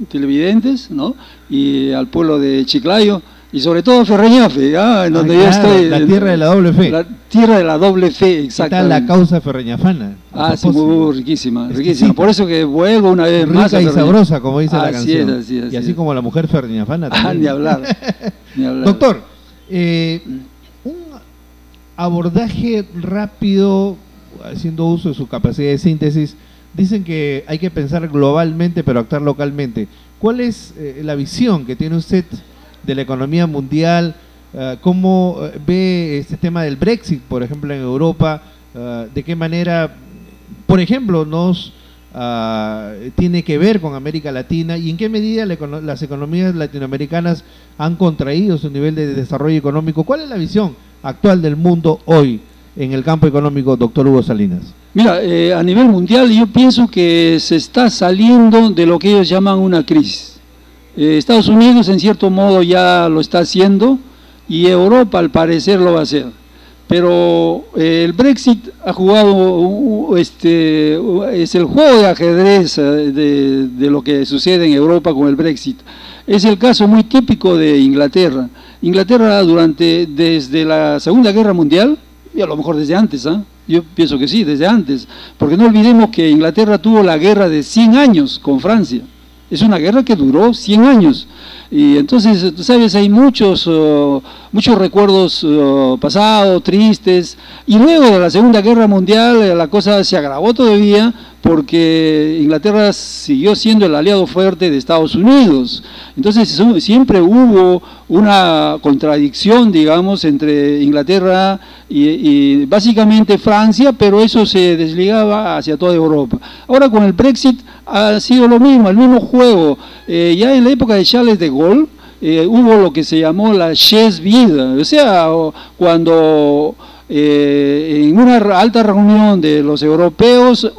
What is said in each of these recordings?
televidentes, ¿no? Y al pueblo de Chiclayo, y sobre todo a Ferreñafe, en donde yo claro, estoy. La tierra de la doble fe. La tierra de la doble fe, exactamente. ¿Qué tal la causa ferreñafana? Sí, muy riquísima, riquísima. Exquisita. Por eso que vuelvo una vez más a rica y sabrosa, como dice la canción. Así es, y así como la mujer ferreñafana también. Ni hablar, ni hablar. Doctor, un abordaje rápido, haciendo uso de su capacidad de síntesis. Dicen que hay que pensar globalmente pero actuar localmente. ¿Cuál es la visión que tiene usted de la economía mundial? ¿Cómo ve este tema del Brexit, por ejemplo, en Europa? ¿De qué manera, por ejemplo, nos tiene que ver con América Latina? ¿Y en qué medida las economías latinoamericanas han contraído su nivel de desarrollo económico? ¿Cuál es la visión actual del mundo hoy en el campo económico, doctor Hugo Salinas? Mira, a nivel mundial yo pienso que se está saliendo de lo que ellos llaman una crisis. Estados Unidos en cierto modo ya lo está haciendo y Europa al parecer lo va a hacer. Pero el Brexit ha jugado, es el juego de ajedrez de lo que sucede en Europa con el Brexit. Es el caso muy típico de Inglaterra. Inglaterra desde la Segunda Guerra Mundial, y a lo mejor desde antes, yo pienso que sí, desde antes, porque no olvidemos que Inglaterra tuvo la guerra de 100 años con Francia. Es una guerra que duró 100 años. Y entonces, tú sabes, hay muchos recuerdos pasados, tristes. Y luego de la Segunda Guerra Mundial la cosa se agravó todavía porque Inglaterra siguió siendo el aliado fuerte de Estados Unidos. Entonces siempre hubo una contradicción, digamos, entre Inglaterra y básicamente Francia, pero eso se desligaba hacia toda Europa. Ahora con el Brexit ha sido lo mismo, el mismo juego. Ya en la época de Charles de Gaulle hubo lo que se llamó la chaise vide, o sea, cuando en una alta reunión de los europeos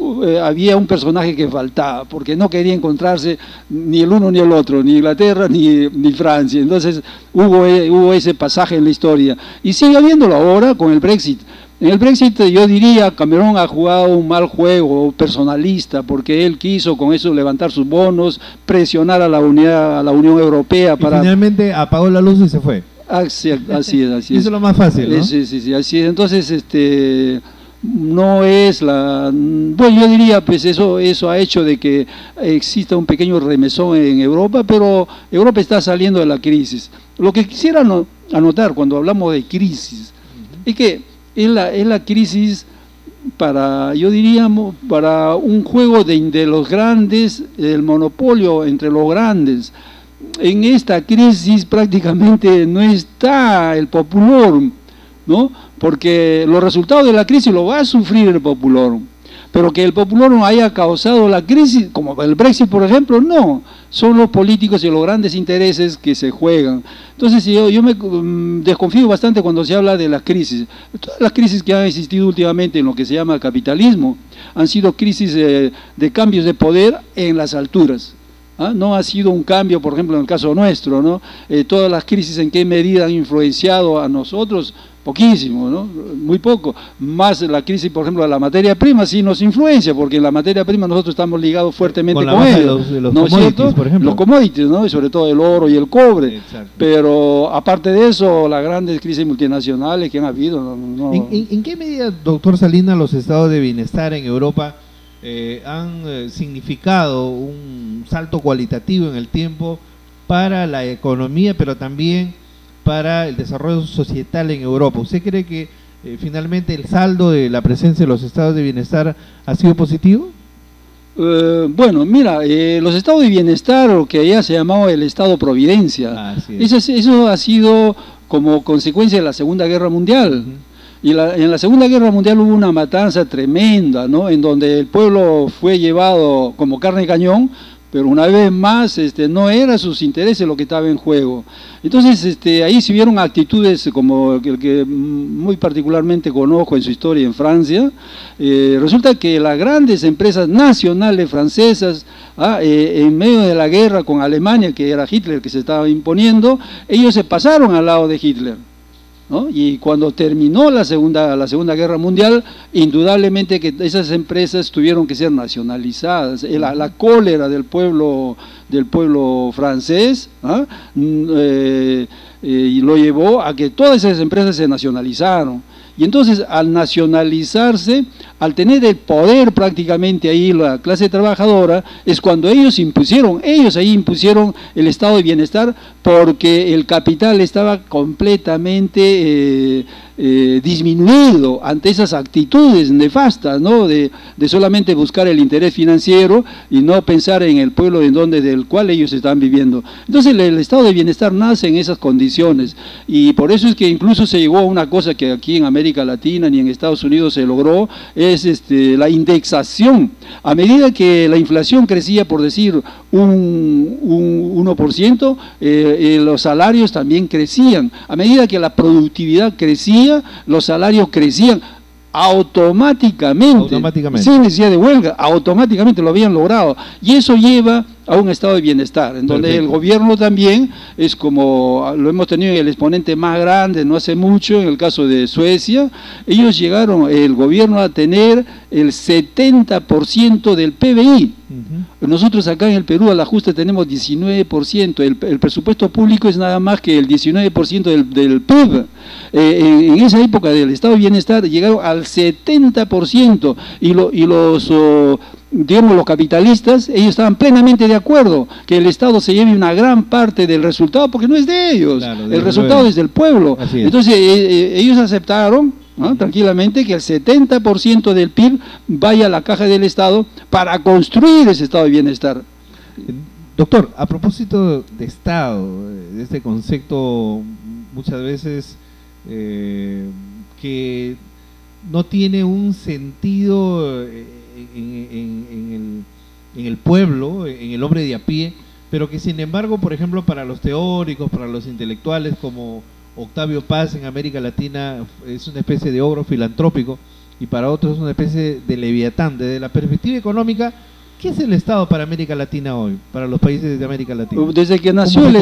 había un personaje que faltaba, porque no quería encontrarse ni el uno ni el otro, ni Inglaterra ni Francia. Entonces hubo ese pasaje en la historia, y sigue habiéndolo ahora con el Brexit. En el Brexit yo diría Cameron ha jugado un mal juego porque él quiso con eso levantar sus bonos, presionar a la Unión Europea para... Y finalmente apagó la luz y se fue. Así es. Eso es lo más fácil, ¿no? Sí, así es. Entonces, no es la... Bueno, yo diría, pues eso ha hecho de que exista un pequeño remesón en Europa, pero Europa está saliendo de la crisis. Lo que quisiera anotar cuando hablamos de crisis, es que es la crisis yo diría, para un juego de los grandes, el monopolio entre los grandes. En esta crisis prácticamente no está el populorum, ¿no? Porque los resultados de la crisis lo va a sufrir el populorum. Pero que el populorum haya causado la crisis, como el Brexit, por ejemplo, no. Son los políticos y los grandes intereses que se juegan. Entonces yo me desconfío bastante cuando se habla de las crisis. Todas las crisis que han existido últimamente en lo que se llama capitalismo han sido crisis de cambios de poder en las alturas. No ha sido un cambio, por ejemplo, en el caso nuestro, ¿no? Todas las crisis en qué medida han influenciado a nosotros, poquísimo, ¿no? Muy poco. Más la crisis, por ejemplo, de la materia prima sí nos influencia, porque en la materia prima nosotros estamos ligados fuertemente con ellos. De los ¿no commodities, cierto? por ejemplo. Los commodities, ¿no? Y sobre todo el oro y el cobre. Exacto. Pero aparte de eso, las grandes crisis multinacionales que han habido. ¿En qué medida, doctor Salinas, los estados de bienestar en Europa han significado un salto cualitativo en el tiempo para la economía, pero también para el desarrollo societal en Europa? ¿Usted cree que finalmente el saldo de la presencia de los estados de bienestar ha sido positivo? Bueno, mira, los estados de bienestar, lo que allá se llamaba el estado providencia, eso ha sido como consecuencia de la Segunda Guerra Mundial. Y en la Segunda Guerra Mundial hubo una matanza tremenda, ¿no? En donde el pueblo fue llevado como carne de cañón, pero una vez más no era sus intereses lo que estaba en juego. Entonces ahí se vieron actitudes como el que muy particularmente conozco en su historia en Francia. Resulta que las grandes empresas nacionales francesas, en medio de la guerra con Alemania, que era Hitler que se estaba imponiendo, ellos se pasaron al lado de Hitler. ¿no? Y cuando terminó la Segunda Guerra Mundial, indudablemente que esas empresas tuvieron que ser nacionalizadas. La cólera del pueblo francés y lo llevó a que todas esas empresas se nacionalizaron. Y entonces, al nacionalizarse, al tener el poder prácticamente ahí la clase trabajadora, es cuando ellos ahí impusieron el estado de bienestar, porque el capital estaba completamente disminuido ante esas actitudes nefastas, ¿no? de solamente buscar el interés financiero y no pensar en el pueblo del cual ellos están viviendo. Entonces el estado de bienestar nace en esas condiciones, y por eso es que incluso se llegó a una cosa que aquí en América Latina ni en Estados Unidos se logró, es la indexación. A medida que la inflación crecía, por decir, un 1%, los salarios también crecían. A medida que la productividad crecía, los salarios crecían automáticamente, sin necesidad de huelga, automáticamente lo habían logrado, y eso lleva a un estado de bienestar, en donde el gobierno también es como lo hemos tenido en el exponente más grande no hace mucho, en el caso de Suecia. Ellos llegaron, el gobierno, a tener el 70% del PBI. Nosotros acá en el Perú al ajuste tenemos 19%, el presupuesto público es nada más que el 19% del PIB. En esa época del estado de bienestar llegaron al 70%, y los capitalistas, ellos estaban plenamente de acuerdo que el Estado se lleve una gran parte del resultado, porque no es de ellos, claro, el resultado es del pueblo. Entonces ellos aceptaron, ¿no?, tranquilamente, que el 70% del PIB vaya a la caja del Estado para construir ese estado de bienestar. Doctor, a propósito de Estado, de este concepto muchas veces que no tiene un sentido en el pueblo, en el hombre de a pie, pero que sin embargo, por ejemplo, para los teóricos, para los intelectuales como Octavio Paz en América Latina es una especie de ogro filantrópico, y para otros es una especie de leviatán. Desde la perspectiva económica, ¿qué es el Estado para América Latina hoy, para los países de América Latina? Desde que nació el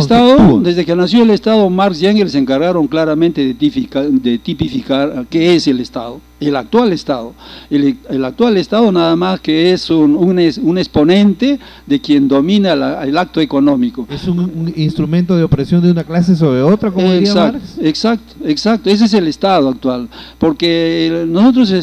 Estado, Marx y Engels se encargaron claramente de tipificar qué es el Estado. El actual Estado. El actual Estado nada más que es un exponente de quien domina el acto económico. Es un instrumento de opresión de una clase sobre otra, como diría Marx. Exacto. Ese es el Estado actual. Porque nosotros,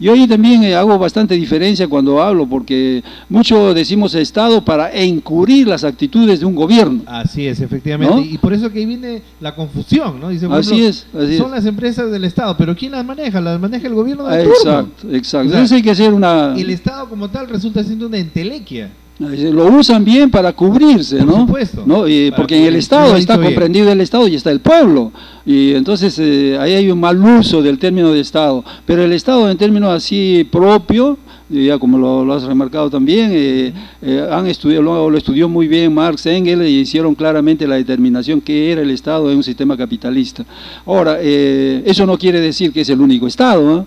yo ahí también hago bastante diferencia cuando hablo, porque mucho decimos Estado para encubrir las actitudes de un gobierno. Así es, efectivamente. ¿No? Y por eso que ahí viene la confusión, ¿no? Dice, así es. Son las empresas del Estado, pero ¿quién las maneja? Las maneja el gobierno de turno. Exacto. Entonces hay que hacer el Estado como tal resulta siendo una entelequia. Lo usan bien para cubrirse, ¿no? Por supuesto. Porque en el Estado está comprendido el Estado y está el pueblo. Y entonces ahí hay un mal uso del término de Estado. Pero el Estado, en términos así propio, ya como lo has remarcado también, lo estudió muy bien Marx, Engels, y hicieron claramente la determinación que era el Estado en un sistema capitalista. Ahora, eso no quiere decir que es el único Estado, ¿no?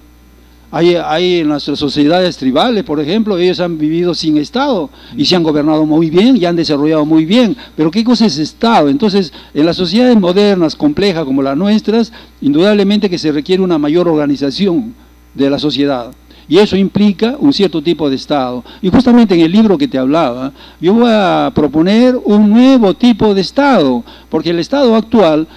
Hay en nuestras sociedades tribales, por ejemplo, ellos han vivido sin Estado y se han gobernado muy bien y han desarrollado muy bien. Pero ¿qué cosa es Estado? Entonces, en las sociedades modernas, complejas como las nuestras, indudablemente que se requiere una mayor organización de la sociedad. Y eso implica un cierto tipo de Estado. Y justamente en el libro que te hablaba, yo voy a proponer un nuevo tipo de Estado, porque el Estado actual,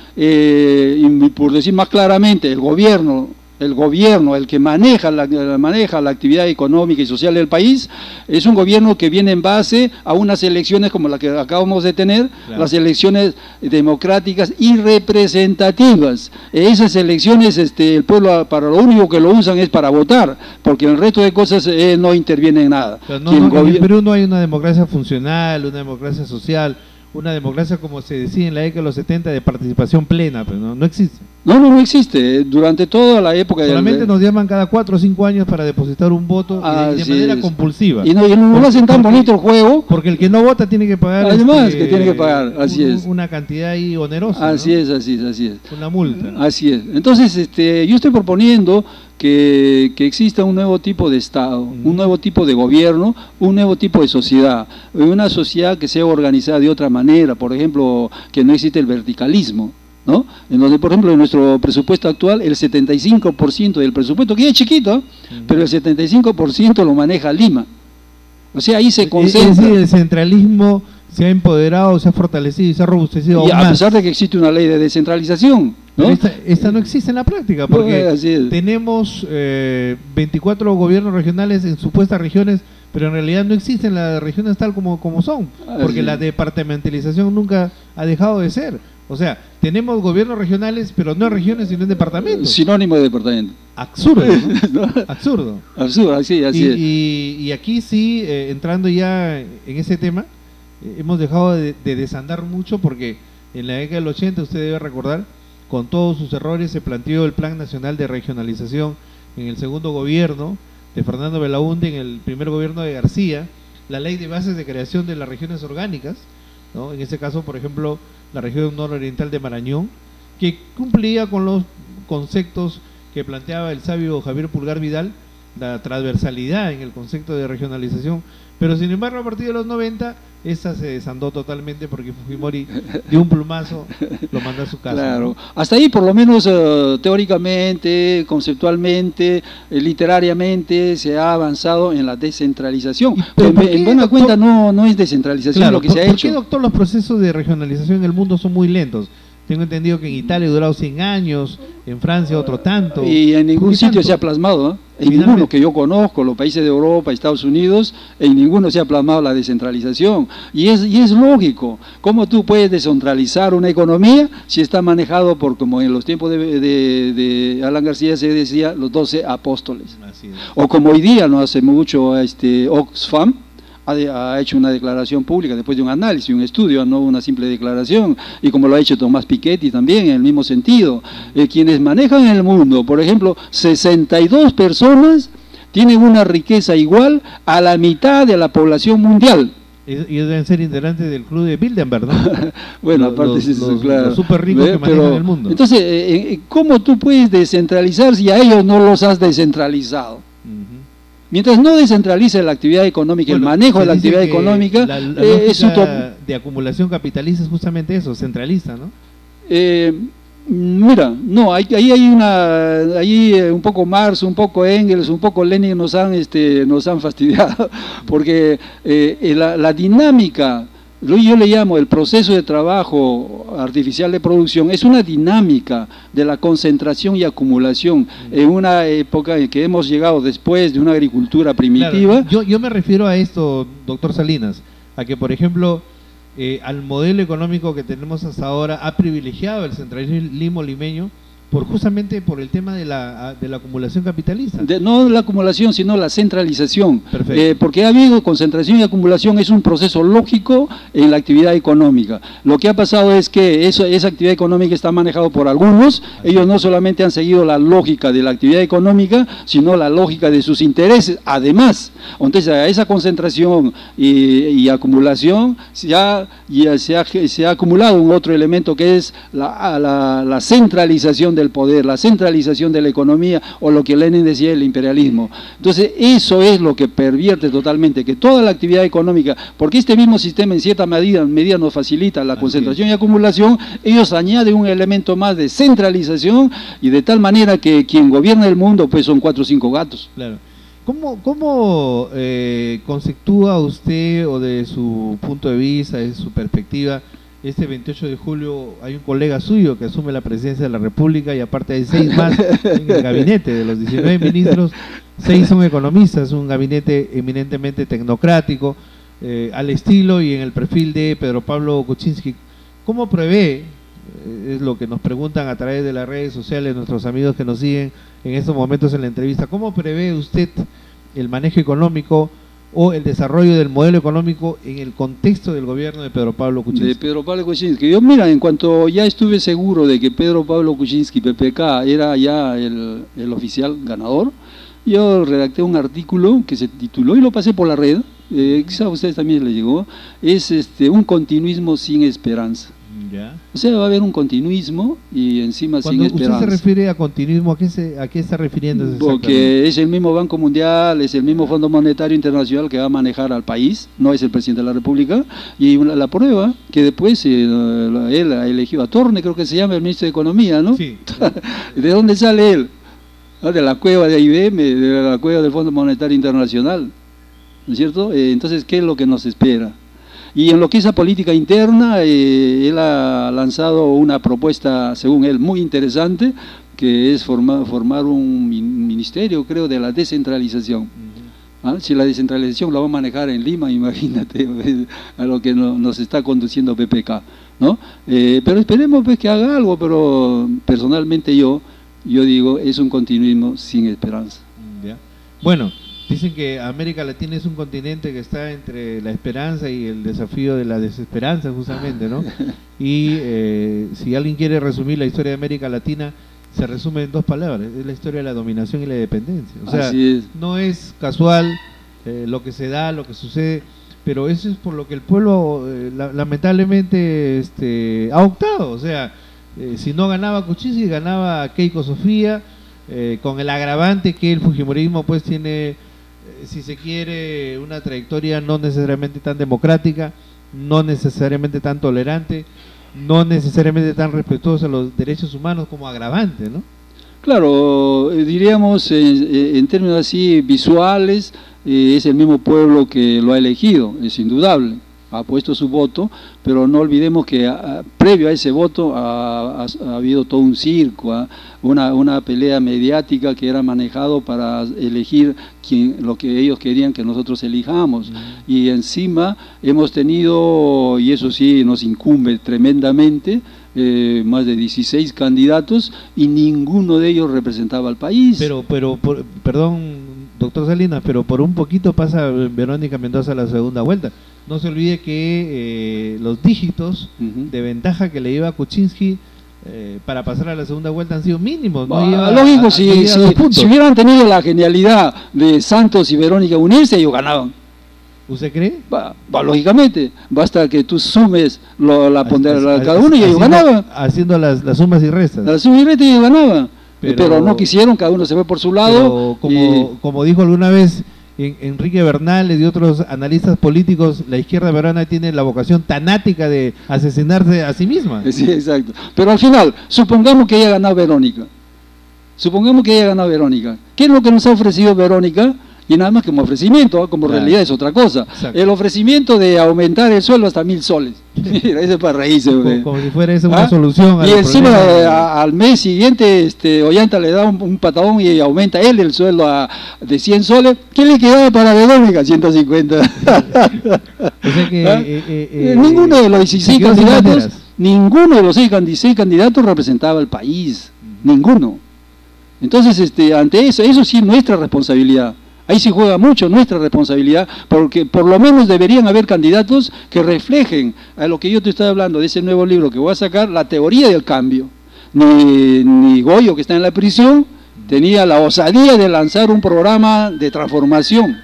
por decir más claramente, el gobierno, el que maneja la actividad económica y social del país, es un gobierno que viene en base a unas elecciones como la que acabamos de tener, claro, las elecciones democráticas y representativas. Esas elecciones, el pueblo para lo único que lo usan es para votar, porque en el resto de cosas no interviene en nada. En el Perú no hay una democracia funcional, una democracia social, una democracia, como se decía en la década de los 70, de participación plena, pero no existe. No existe. Durante toda la época... Solamente nos llaman cada 4 o 5 años para depositar un voto de manera compulsiva. Y no hacen tan bonito el juego. Porque el que no vota tiene que pagar... Además que tiene que pagar, así es. Una cantidad ahí onerosa. Así es. Una multa. Así es. Entonces, yo estoy proponiendo que exista un nuevo tipo de Estado, un nuevo tipo de gobierno, un nuevo tipo de sociedad, una sociedad que sea organizada de otra manera, por ejemplo, que no existe el verticalismo. ¿no? En donde, por ejemplo, en nuestro presupuesto actual, el 75% del presupuesto, que ya es chiquito, pero el 75% lo maneja Lima. O sea, ahí se concentra. Es decir, el centralismo se ha empoderado, se ha fortalecido y se ha robustecido Y aún a más. pesar de que existe una ley de descentralización, ¿no? Pero esta no existe en la práctica, porque Así es. tenemos 24 gobiernos regionales en supuestas regiones, pero en realidad no existen las regiones tal como son, porque la departamentalización nunca ha dejado de ser. O sea, tenemos gobiernos regionales, pero no regiones, sino en departamentos. Sinónimo de departamento. Absurdo, ¿no? ¿No? Absurdo. Absurdo, así es. Y aquí sí, entrando ya en ese tema, hemos dejado de desandar mucho, porque en la década del 80, usted debe recordar, con todos sus errores se planteó el Plan Nacional de Regionalización en el segundo gobierno de Fernando Belaúnde, en el primer gobierno de García, la ley de bases de creación de las regiones orgánicas, ¿no? En este caso, por ejemplo, la región nororiental de Marañón, que cumplía con los conceptos que planteaba el sabio Javier Pulgar Vidal, la transversalidad en el concepto de regionalización, pero sin embargo a partir de los 90 esa se desandó totalmente, porque Fujimori de un plumazo lo mandó a su casa. Claro, ¿no? hasta ahí por lo menos teóricamente, conceptualmente, literariamente se ha avanzado en la descentralización. En buena cuenta no es descentralización, claro, lo que se ha hecho. ¿Por qué, doctor, los procesos de regionalización en el mundo son muy lentos? Tengo entendido que en Italia ha durado 100 años, en Francia otro tanto. Y en ningún sitio se ha plasmado, ¿eh? En ninguno que yo conozco, los países de Europa, Estados Unidos, en ninguno se ha plasmado la descentralización. Y es lógico. ¿Cómo tú puedes descentralizar una economía si está manejado por, como en los tiempos de Alan García se decía, los 12 apóstoles? Así es. O como hoy día, no hace mucho, Oxfam ha hecho una declaración pública después de un análisis, un estudio, no una simple declaración, y como lo ha hecho Tomás Piketty también, en el mismo sentido. Quienes manejan el mundo, por ejemplo, 62 personas tienen una riqueza igual a la mitad de la población mundial. Ellos deben ser integrantes del club de Bilderberg, ¿no? Bueno, aparte de eso, claro. Los súper ricos que manejan el mundo. Entonces, ¿cómo tú puedes descentralizar si a ellos no los has descentralizado? Mientras no descentralice la actividad económica, el manejo de la actividad económica, la lógica de acumulación capitalista es justamente eso, centralista, ¿no? Mira, no, ahí hay un poco Marx, un poco Engels, un poco Lenin nos han fastidiado, porque la dinámica, yo le llamo el proceso de trabajo artificial de producción, es una dinámica de la concentración y acumulación en una época en que hemos llegado después de una agricultura primitiva. Claro, yo me refiero a esto, doctor Salinas, a que, por ejemplo, al modelo económico que tenemos hasta ahora ha privilegiado el centralismo limeño justamente por el tema de la acumulación capitalista. No la acumulación, sino la centralización. Porque ha habido concentración y acumulación, es un proceso lógico en la actividad económica. Lo que ha pasado es que esa actividad económica está manejada por algunos, ellos no solamente han seguido la lógica de la actividad económica, sino la lógica de sus intereses, además. Entonces, a esa concentración y acumulación se ha acumulado un otro elemento que es la centralización del poder, la centralización de la economía, o lo que Lenin decía, el imperialismo. Entonces, eso es lo que pervierte totalmente, que toda la actividad económica, porque este mismo sistema en cierta medida nos facilita la concentración y acumulación, ellos añaden un elemento más de centralización, y de tal manera que quien gobierna el mundo pues son 4 o 5 gatos. Claro. ¿Cómo conceptúa usted, o de su punto de vista, de su perspectiva, este 28 de julio hay un colega suyo que asume la presidencia de la República, y aparte hay 6 más en el gabinete? De los 19 ministros, 6 son economistas, un gabinete eminentemente tecnocrático, al estilo y en el perfil de Pedro Pablo Kuczynski. ¿Cómo prevé, es lo que nos preguntan a través de las redes sociales nuestros amigos que nos siguen en estos momentos en la entrevista, cómo prevé usted el manejo económico o el desarrollo del modelo económico en el contexto del gobierno de Pedro Pablo Kuczynski? De Pedro Pablo Kuczynski. Yo, mira, en cuanto ya estuve seguro de que Pedro Pablo Kuczynski, PPK, era ya el oficial ganador, yo redacté un artículo que se tituló, y lo pasé por la red, quizá a ustedes también les llegó, es un continuismo sin esperanza. Ya. O sea, va a haber un continuismo y encima sin Cuando esperanza. usted se refiere a continuismo, ¿a qué está refiriéndose exactamente? Porque es el mismo Banco Mundial, es el mismo Fondo Monetario Internacional que va a manejar al país, no es el presidente de la República, y la prueba que después él ha elegido a Torne, creo que se llama el ministro de Economía, ¿no? Sí. ¿De dónde sale él? De la cueva de IBM, de la cueva del Fondo Monetario Internacional, ¿no es cierto? Entonces, ¿qué es lo que nos espera? Y en lo que es la política interna, él ha lanzado una propuesta, según él, muy interesante, que es formar un ministerio, creo, de la descentralización. ¿Ah? Si la descentralización la va a manejar en Lima, imagínate a lo que nos está conduciendo PPK, ¿no? Pero esperemos pues, que haga algo, pero personalmente yo digo, es un continuismo sin esperanza. Ya. Bueno, dicen que América Latina es un continente que está entre la esperanza y el desafío de la desesperanza, justamente, ¿no? Y si alguien quiere resumir la historia de América Latina, se resume en dos palabras: es la historia de la dominación y la dependencia. O sea, no es casual lo que se da, lo que sucede, pero eso es por lo que el pueblo lamentablemente ha optado. O sea, si no ganaba Kuczynski, ganaba Keiko Sofía, con el agravante que el fujimorismo pues tiene, si se quiere, una trayectoria no necesariamente tan democrática, no necesariamente tan tolerante, no necesariamente tan respetuosa a los derechos humanos como agravante, ¿no? Claro, diríamos en términos así visuales, es el mismo pueblo que lo ha elegido, es indudable, ha puesto su voto, pero no olvidemos que previo a ese voto ha habido todo un circo, una pelea mediática que era manejado para elegir lo que ellos querían que nosotros elijamos. Y encima hemos tenido, y eso sí nos incumbe tremendamente, más de 16 candidatos y ninguno de ellos representaba al país. Perdón, doctor Salinas, pero por un poquito pasa Verónica Mendoza a la segunda vuelta. No se olvide que los dígitos de ventaja que le lleva a Kuczynski para pasar a la segunda vuelta han sido mínimos. Lógico, si hubieran tenido la genialidad de Santos y Verónica unirse, ellos ganaban. ¿Usted cree? Lógicamente, basta que tú sumes la ponderación de cada uno y ellos ganaban. Haciendo las sumas y restas. Las sumas y restas y ellos ganaban. Pero no quisieron, cada uno se fue por su lado. Como dijo alguna vez Enrique Bernales y otros analistas políticos, la izquierda peruana tiene la vocación tanática de asesinarse a sí misma. Sí, exacto. Pero al final, supongamos que haya ganado Verónica. ¿Qué es lo que nos ha ofrecido Verónica? Y nada más como ofrecimiento, como realidad es otra cosa. Exacto. El ofrecimiento de aumentar el sueldo hasta 1.000 soles. Mira, eso es para reírse. Como si fuera esa una solución. Y encima al mes siguiente Ollanta le da un patadón y aumenta él el sueldo de 100 soles. ¿Qué le quedaba para Verónica? 150. O sea que, ninguno de los 16 candidatos, ninguno de los 16 candidatos representaba al país. Ninguno. Entonces, ante eso sí nuestra responsabilidad. Ahí se juega mucho nuestra responsabilidad, porque por lo menos deberían haber candidatos que reflejen a lo que yo te estaba hablando de ese nuevo libro que voy a sacar, la teoría del cambio. Ni Goyo, que está en la prisión, tenía la osadía de lanzar un programa de transformación.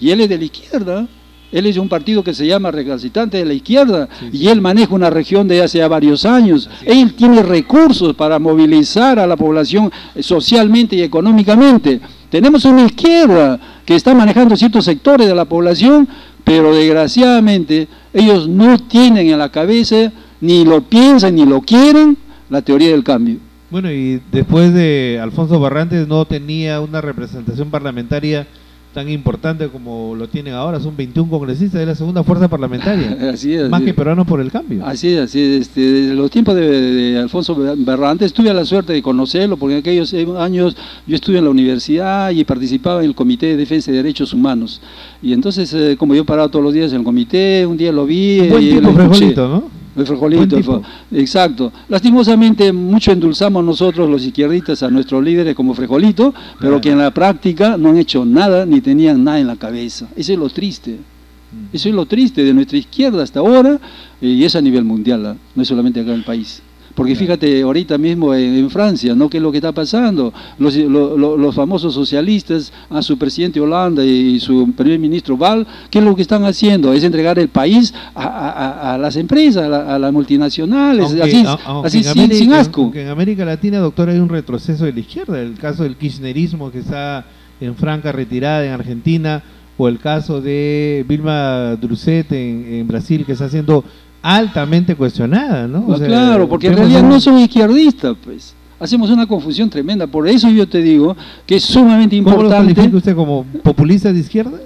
Y él es de la izquierda, él es de un partido que se llama Recalcitrante de la Izquierda, y él maneja una región de hace varios años. Él tiene recursos para movilizar a la población socialmente y económicamente. Tenemos una izquierda que está manejando ciertos sectores de la población, pero desgraciadamente ellos no tienen en la cabeza, ni lo piensan, ni lo quieren, la teoría del cambio. Bueno, y después de Alfonso Barrantes no tenía una representación parlamentaria tan importante como lo tienen ahora. Son 21 congresistas, de la segunda fuerza parlamentaria. Así es, más que peruanos por el cambio. Así es. Desde los tiempos de Alfonso Barrantes tuve la suerte de conocerlo, porque en aquellos años yo estuve en la universidad y participaba en el Comité de Defensa de Derechos Humanos. Y entonces, como yo paraba todos los días en el comité, un día lo vi. Un buen tipo frijolito, ¿no? El frijolito, exacto. Lastimosamente mucho endulzamos nosotros los izquierdistas a nuestros líderes como frijolito, pero que en la práctica no han hecho nada ni tenían nada en la cabeza. Eso es lo triste. Eso es lo triste de nuestra izquierda hasta ahora, y es a nivel mundial, no es solamente acá en el país. Porque fíjate, ahorita mismo en Francia, ¿no? ¿Qué es lo que está pasando? Los famosos socialistas, a su presidente Hollande y su primer ministro Valls, ¿qué es lo que están haciendo? Es entregar el país a las empresas, a las multinacionales, así sin asco. Aunque en América Latina, doctor, hay un retroceso de la izquierda, el caso del kirchnerismo que está en franca retirada en Argentina, o el caso de Vilma Druset en Brasil, que está siendo altamente cuestionada, ¿no? O sea, claro, porque en realidad no son izquierdistas, pues. Hacemos una confusión tremenda, por eso yo te digo que es sumamente importante. ¿Cómo lo califica usted, como populistas de izquierda?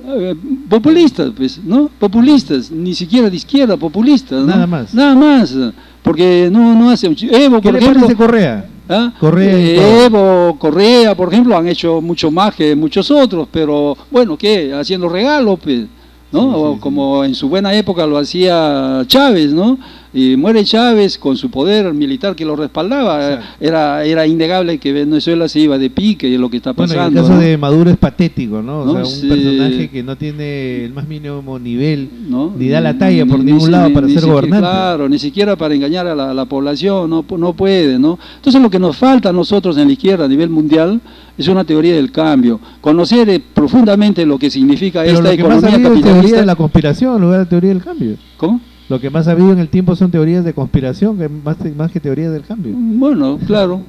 Populistas, pues, ¿no? Populistas, ni siquiera de izquierda, populistas, ¿no? Nada más. Nada más, porque no hacen... Evo, ¿Qué le parece Correa? ¿Ah? Correa Evo, Correa, por ejemplo, han hecho mucho más que muchos otros, pero bueno, ¿qué? Haciendo regalos, pues, ¿no? Sí, como en su buena época lo hacía Chávez, ¿no? Y muere Chávez con su poder militar que lo respaldaba. Era innegable que Venezuela se iba de pique y lo que está pasando. Bueno, el caso de Maduro es patético, ¿no? O sea, un personaje que no tiene el más mínimo nivel, ni da la talla por ningún lado para ser gobernante. Claro, ni siquiera para engañar a la población, no puede, ¿no? Entonces lo que nos falta a nosotros en la izquierda a nivel mundial es una teoría del cambio, conocer profundamente lo que significa esta economía capitalista. Es teoría de la conspiración en lugar de teoría del cambio. ¿Cómo? Lo que más ha habido en el tiempo son teorías de conspiración, más que teorías del cambio. Bueno, claro,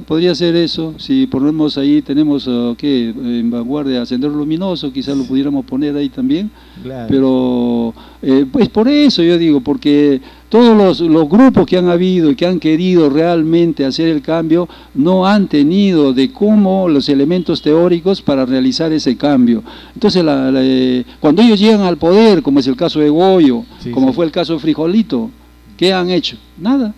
podría ser eso. Si ponemos ahí, tenemos en vanguardia Sendero Luminoso, quizás lo pudiéramos poner ahí también. Claro. Pero, pues por eso yo digo, porque todos los grupos que han habido y que han querido realmente hacer el cambio no han tenido de cómo los elementos teóricos para realizar ese cambio. Entonces, cuando ellos llegan al poder, como es el caso de Goyo, como fue el caso de Frijolito, ¿qué han hecho? Nada.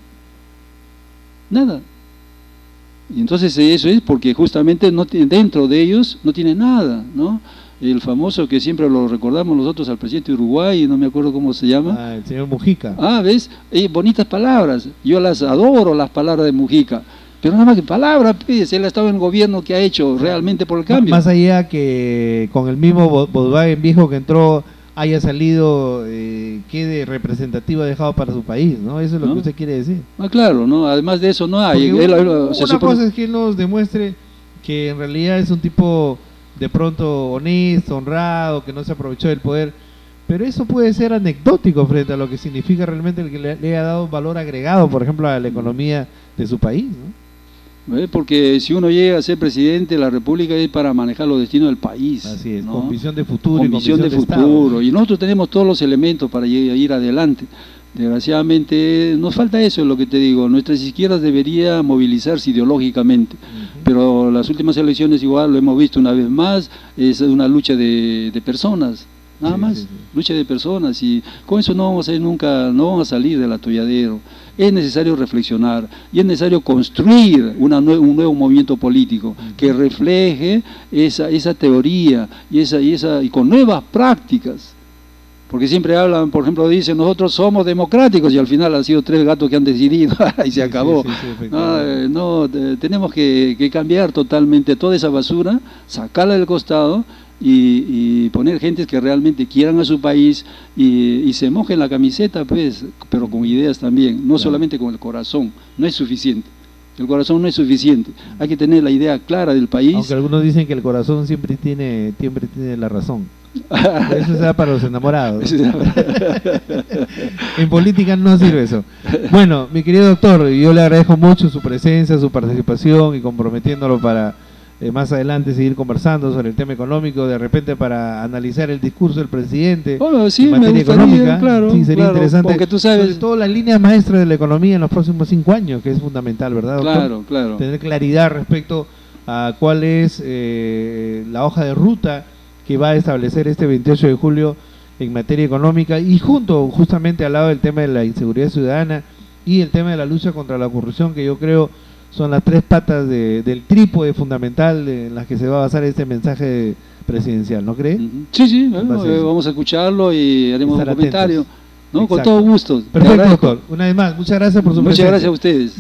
Y entonces eso es porque justamente dentro de ellos no tiene nada, ¿no? El famoso que siempre lo recordamos nosotros al presidente de Uruguay, no me acuerdo cómo se llama. El señor Mujica. ¿Ves? Bonitas palabras, yo las adoro, las palabras de Mujica, pero nada más que palabras, pues, él ha estado en el gobierno que ha hecho realmente por el cambio. Más allá que con el mismo Volkswagen viejo que entró haya salido, quede representativo ha dejado para su país, ¿no? Eso es lo que usted quiere decir. Claro, ¿no? Además de eso no hay. Una cosa es que él nos demuestre que en realidad es un tipo de pronto honesto, honrado, que no se aprovechó del poder, pero eso puede ser anecdótico frente a lo que significa realmente el que le haya dado valor agregado, por ejemplo, a la economía de su país, ¿no? Porque si uno llega a ser presidente de la República es para manejar los destinos del país. Así es, ¿no? con visión de futuro. Con visión de futuro. Y nosotros tenemos todos los elementos para ir adelante. Desgraciadamente nos falta eso, es lo que te digo. Nuestras izquierdas deberían movilizarse ideológicamente, pero las últimas elecciones igual lo hemos visto una vez más, es una lucha de personas, nada más, lucha de personas, y con eso no vamos a ir nunca, no vamos a salir del atolladero. Es necesario reflexionar y es necesario construir un nuevo movimiento político que refleje esa teoría y con nuevas prácticas. Porque siempre hablan, por ejemplo, dicen, nosotros somos democráticos, y al final han sido 3 gatos que han decidido, y se acabó. Tenemos que cambiar totalmente toda esa basura, sacarla del costado, y poner gentes que realmente quieran a su país, y se mojen la camiseta, pues, pero con ideas también, no solamente con el corazón, no es suficiente. El corazón no es suficiente, hay que tener la idea clara del país. Aunque algunos dicen que el corazón siempre tiene la razón. Eso se da para los enamorados. En política no sirve eso. Bueno, mi querido doctor, yo le agradezco mucho su presencia, su participación y comprometiéndolo para más adelante seguir conversando sobre el tema económico, de repente para analizar el discurso del presidente sí, en materia económica. Claro, sí, sería interesante, porque tú sabes, sobre todo las líneas maestras de la economía en los próximos 5 años, que es fundamental, ¿verdad, doctor? Claro. Tener claridad respecto a cuál es la hoja de ruta que va a establecer este 28 de julio en materia económica, y justamente al lado del tema de la inseguridad ciudadana y el tema de la lucha contra la corrupción, que yo creo son las 3 patas del trípode fundamental en las que se va a basar este mensaje presidencial, ¿no cree? Sí, vamos a escucharlo y haremos un comentario, ¿no? Con todo gusto. Perfecto, doctor. Una vez más, muchas gracias por su presencia. Muchas gracias a ustedes.